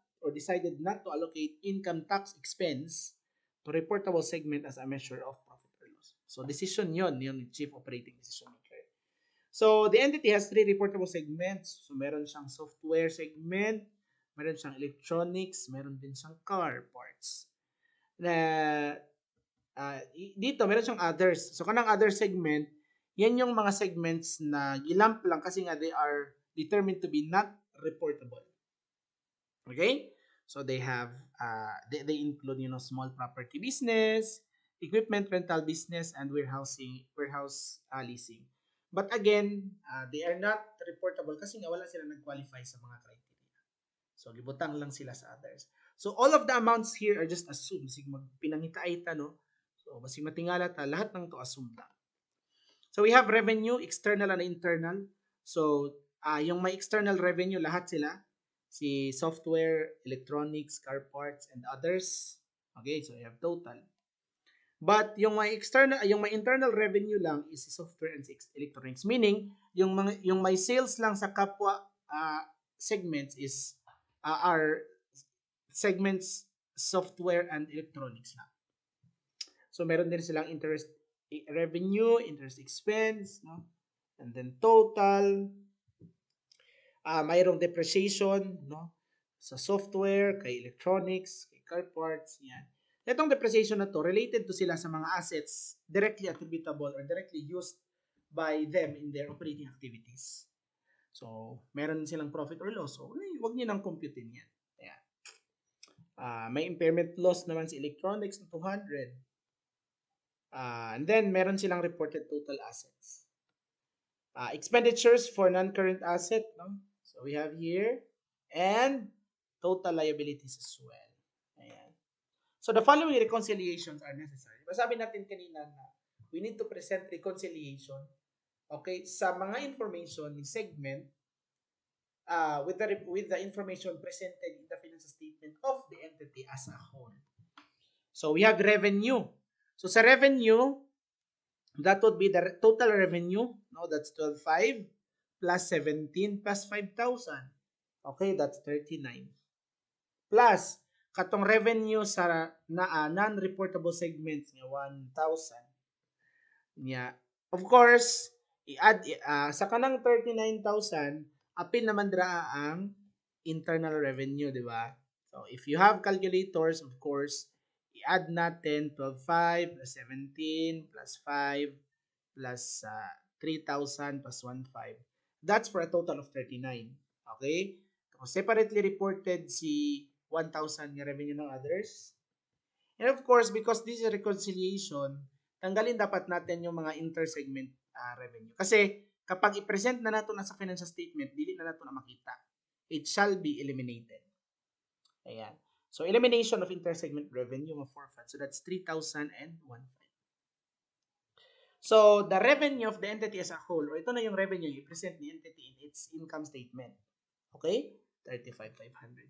to allocate income tax expense to reportable segment as a measure of profit or loss. So decision yon yung chief operating decision maker. So the entity has 3 reportable segments. So meron siyang software segment, meron siyang electronics, meron din siyang car parts. Dito meron siyang others. So kanang other segment, yan yung mga segments na gilamp lang kasi nga they are determined to be not reportable. Okay? So they have they include small property business, equipment rental business, and warehouse leasing. But again, they are not reportable kasi nga wala sila nag-qualify sa mga criteria. So gibutang lang sila sa others. So all of the amounts here are just assumed. Sig pinangita-ita, no? So basig matingala ta, lahat ng to assumed lang. So we have revenue, external and internal. So yung may external revenue, lahat sila. Si software, electronics, car parts, and others. Okay, so you have total. But yung may internal revenue lang is si software and electronics. Meaning, yung may sales lang sa kapwa segments is are segments software and electronics lang. So meron din silang interest revenue, interest expense, no? And then total, mayroong depreciation, no? Sa software, kay electronics, kay car parts, yan. Itong depreciation na to, related to sila sa mga assets directly attributable or directly used by them in their operating activities. So, meron silang profit or loss. So, wag niyo nang computein yan. Ayan. May impairment loss naman sa electronics na 200. And then, meron silang reported total assets. Expenditures for non-current asset, no? So, we have here, and total liabilities as well. Ayan. So, the following reconciliations are necessary. Sabi natin kanina na we need to present reconciliation, okay, sa mga information ni segment with the information presented in the financial statement of the entity as a whole. So, we have revenue. So, sa revenue, that would be the total revenue, no? That's 12,500 plus 17 plus 5,000. Okay, that's 39. Plus, katong revenue sa non-reportable segments niya 1,000. Niya. Of course, i-add sa kanang 39,000, apil naman dira ang internal revenue, di ba? So, if you have calculators, of course, i-add natin 12,500 plus 17 plus 5 plus 3,000 plus 1,500. That's for a total of 39. Okay? So, separately reported si 1,000 nga revenue ng others. And of course, because this is a reconciliation, tanggalin dapat natin yung mga inter-segment revenue. Kasi kapag i-present na nato na sa financial statement, dili na nato na makita. It shall be eliminated. Ayan. So, elimination of inter-segment revenue of 4,500. So, that's 3,000 and 1,500. So, the revenue of the entity as a whole, o ito na yung revenue i-present ni entity in its income statement. Okay? 35,500.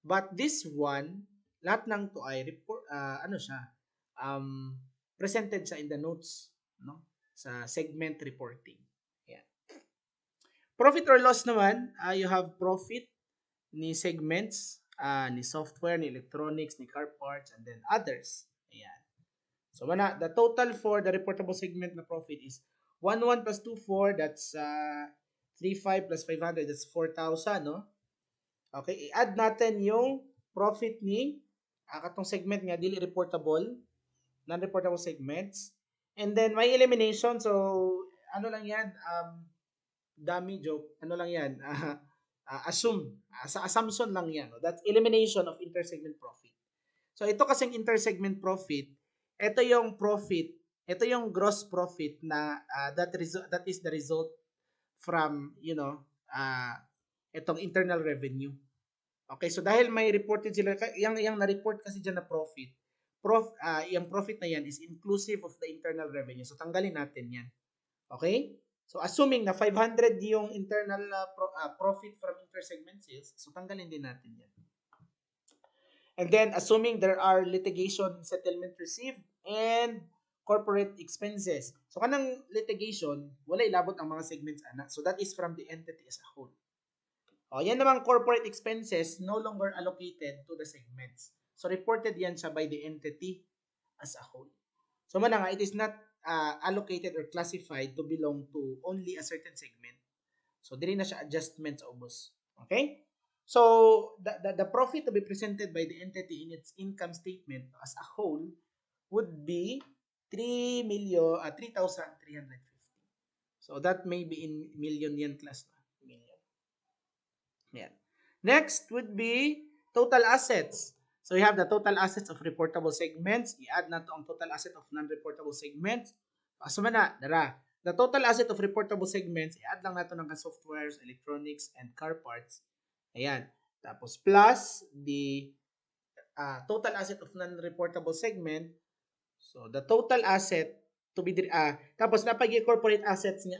But this one, lahat ng to ay report, presented siya in the notes, no? Sa segment reporting. Ayan. Profit or loss naman, you have profit ni segments, ni software, ni electronics, ni car parts, and then others. Ayan. So, the total for the reportable segment na profit is 1,1 plus 2,4, that's 3,500 plus 500, that's 4,000, no? Okay, i-add natin yung profit ni katong segment nga, dili reportable, non-reportable segments. And then, may elimination. So, ano lang yan? Dummy joke. Ano lang yan? Assume. Sa assumption lang yan. No? That's elimination of intersegment profit. So, ito kasing intersegment profit, ito yung profit, ito yung gross profit na that is the result from, itong internal revenue. Okay, so dahil may reported sila, yung na-report kasi dyan na profit, yung profit na yan is inclusive of the internal revenue. So, tanggalin natin yan. Okay? So, assuming na 500 yung internal profit from intersegment sales, so tanggalin din natin yan. And then, assuming there are litigation settlement received and corporate expenses. So, kanang litigation, wala ilabot ang mga segments, anak. So, that is from the entity as a whole. Yan namang corporate expenses no longer allocated to the segments. So, reported yan siya by the entity as a whole. So, nga, it is not allocated or classified to belong to only a certain segment. So, dili na siya adjustment sa ubos. Okay? So, the profit to be presented by the entity in its income statement as a whole would be 3,350. So, that may be in million yen class na. Million. Yeah. Next would be total assets. So, we have the total assets of reportable segments. I-add na to ang total asset of non-reportable segments. So, dara. The total asset of reportable segments, i-add lang nato ng softwares, electronics, and car parts. Ayan. Tapos, plus the total asset of non-reportable segment. So, the total asset to be, tapos napag corporate assets niya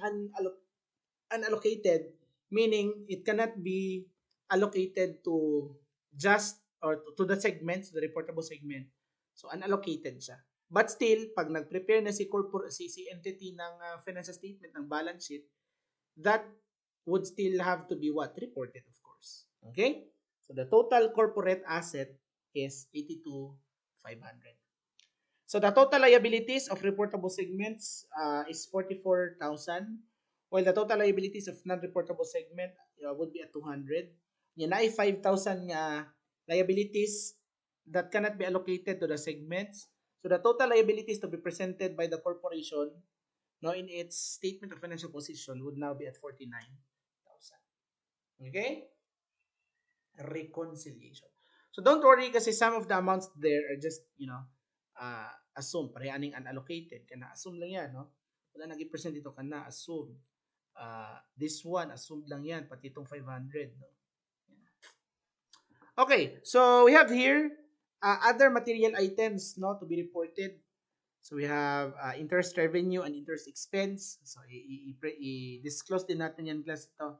unallocated, meaning it cannot be allocated to just or to the segments, the reportable segment. So, unallocated siya. But still, pag nag-prepare na si entity ng financial statement, ng balance sheet, that would still have to be what? Reported, of course. Okay? So the total corporate asset is 82,500. So the total liabilities of reportable segments is 44,000, while the total liabilities of non-reportable segment would be at 200. Yan ay 5,000 liabilities that cannot be allocated to the segments. So the total liabilities to be presented by the corporation now in its statement of financial position would now be at 49,000. Okay? Reconciliation. So don't worry kasi some of the amounts there are just, assume. Parehaning unallocated. Kana assume lang yan, no? Wala nag-present dito, kana assume. This one, assume lang yan. Pati itong 500, no? Okay, so we have here other material items, no, to be reported. So we have interest revenue and interest expense. So i-disclose din natin yan class ito.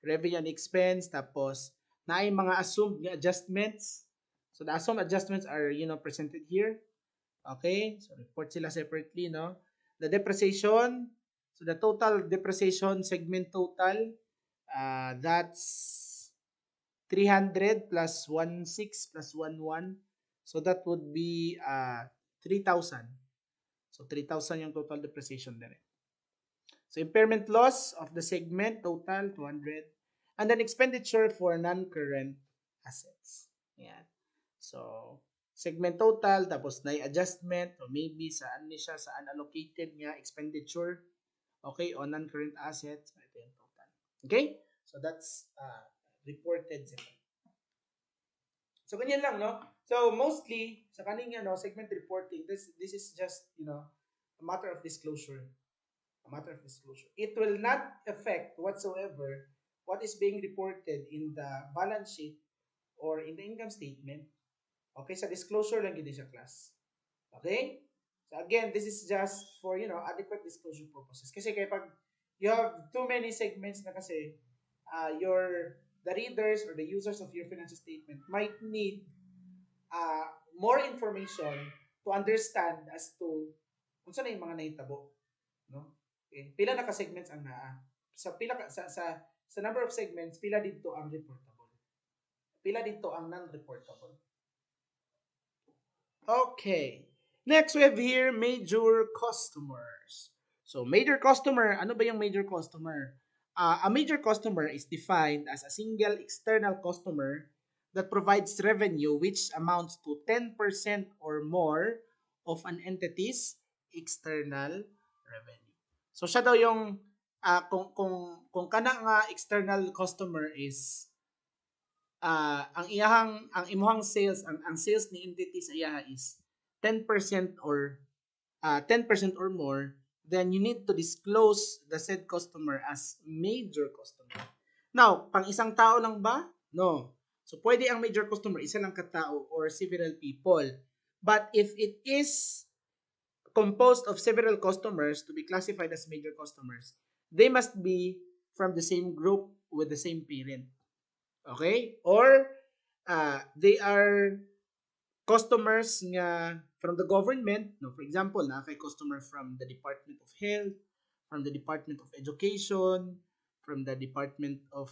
Revenue and expense, tapos na ay mga assumed adjustments. So the assumed adjustments are, presented here. Okay? So report sila separately, no? The depreciation, so the total depreciation segment total, that's 300 plus 16 plus 11. So that would be 3,000. So 3,000 yung total depreciation din. So impairment loss of the segment total 200. And then expenditure for non-current assets. Yan. So segment total tapos na adjustment or maybe saan ni siya sa unallocated nga expenditure, okay, on non-current assets, ito yung total. Okay? So that's reported segment. So ganyan lang, no? So mostly sa kaning segment reporting, this is just, a matter of disclosure. A matter of disclosure. It will not affect whatsoever what is being reported in the balance sheet or in the income statement. Okay, sa disclosure lang gid siya class. Okay? So again, this is just for, adequate disclosure purposes. Kasi kay pag you have too many segments na kasi the readers or the users of your financial statement might need more information to understand as to kung saan na yung mga nahitabo, no? Okay. Pila na ka segments ang naa. Sa pila ka, sa number of segments, pila dito ang reportable. Pila dito ang non-reportable. Okay. Next, we have here major customers. So, major customer, ano ba yung major customer? A major customer is defined as a single external customer that provides revenue which amounts to 10% or more of an entity's external revenue. So, siya daw yung, kung kana nga external customer is ang imuhang sales, ang sales ni entity sa iyaha is 10% or 10% or more, then you need to disclose the said customer as major customer. Now, pang isang tao lang ba? No. So pwede ang major customer isa lang katao or several people. But if it is composed of several customers to be classified as major customers, they must be from the same group with the same parent. Okay? Or they are customers nga from the government, no, for example, na kay customer from the Department of Health, from the Department of Education, from the Department of,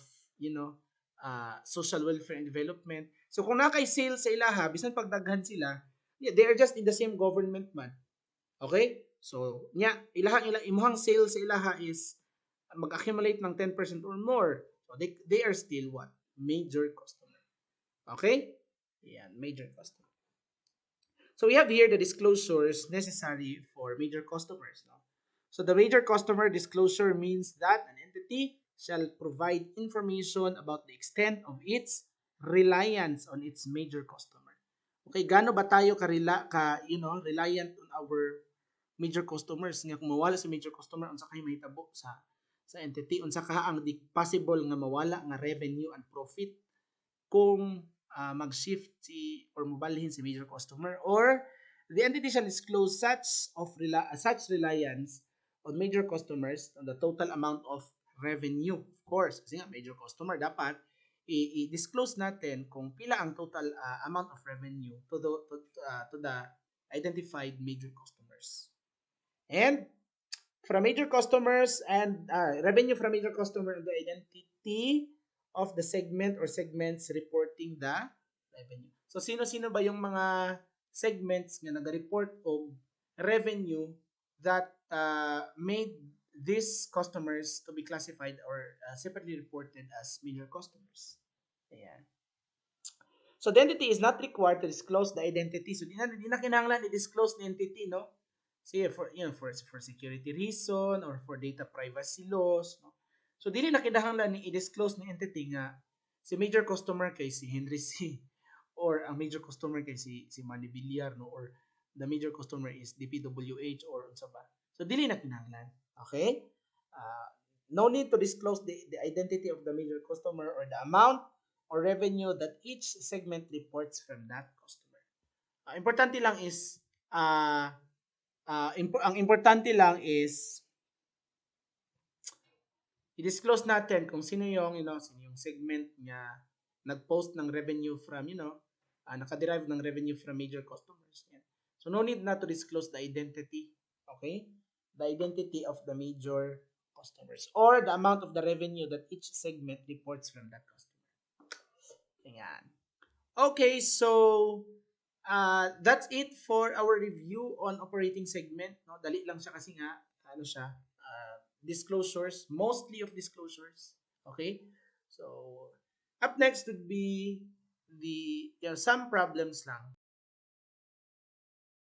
Social Welfare and Development. So kung na kay sales sa ilaha, bisan pagdaghan sila, yeah, they are just in the same government man. Okay? So, imuhang sales sa ilaha is mag-accumulate ng 10% or more. So they are still what? Major customer. Okay? Yan, major customer. So we have here the disclosures necessary for major customers. No? So the major customer disclosure means that an entity shall provide information about the extent of its reliance on its major customer. Okay, gaano ba tayo reliant on our major customers? Nga kung mawala sa major customer, unsa kay mahitabo sa entity, unsa ka ang possible nga mawala nga revenue and profit kung mag-shift or mobalhin si major customer, or the entity shall disclose such reliance on major customers on the total amount of revenue. Of course, kasi nga major customer dapat i-disclose natin kung pila ang total amount of revenue to the identified major customers. And from major customers and revenue from major customer and the identity of the segment or segments reporting the revenue. So sino-sino ba yung mga segments nga nag-report og revenue that made these customers to be classified or separately reported as major customers. Ayan. So the entity is not required to disclose the identity. So di na kinahanglan i-disclose the entity, no? Sige, for security reason or for data privacy laws, no? So dili na kinahanglan ni i-disclose ni entity nga si major customer kay si Henry C or ang major customer kay si Manny Villar, no, or the major customer is DPWH or unsa ba. So dili na kinahanglan. Okay? Uh, no need to disclose the identity of the major customer or the amount or revenue that each segment reports from that customer. Importante lang is ang importante lang is i-disclose natin kung sino yung, sino yung segment niya nag-post ng revenue from, nakaderive ng revenue from major customers. Yan. So, no need na to disclose the identity, okay? The identity of the major customers or the amount of the revenue that each segment reports from that customer. Yan. Okay, so that's it for our review on operating segment. No, dali lang siya kasi nga ano siya, disclosures, mostly of disclosures. Okay? So up next would be the some problems lang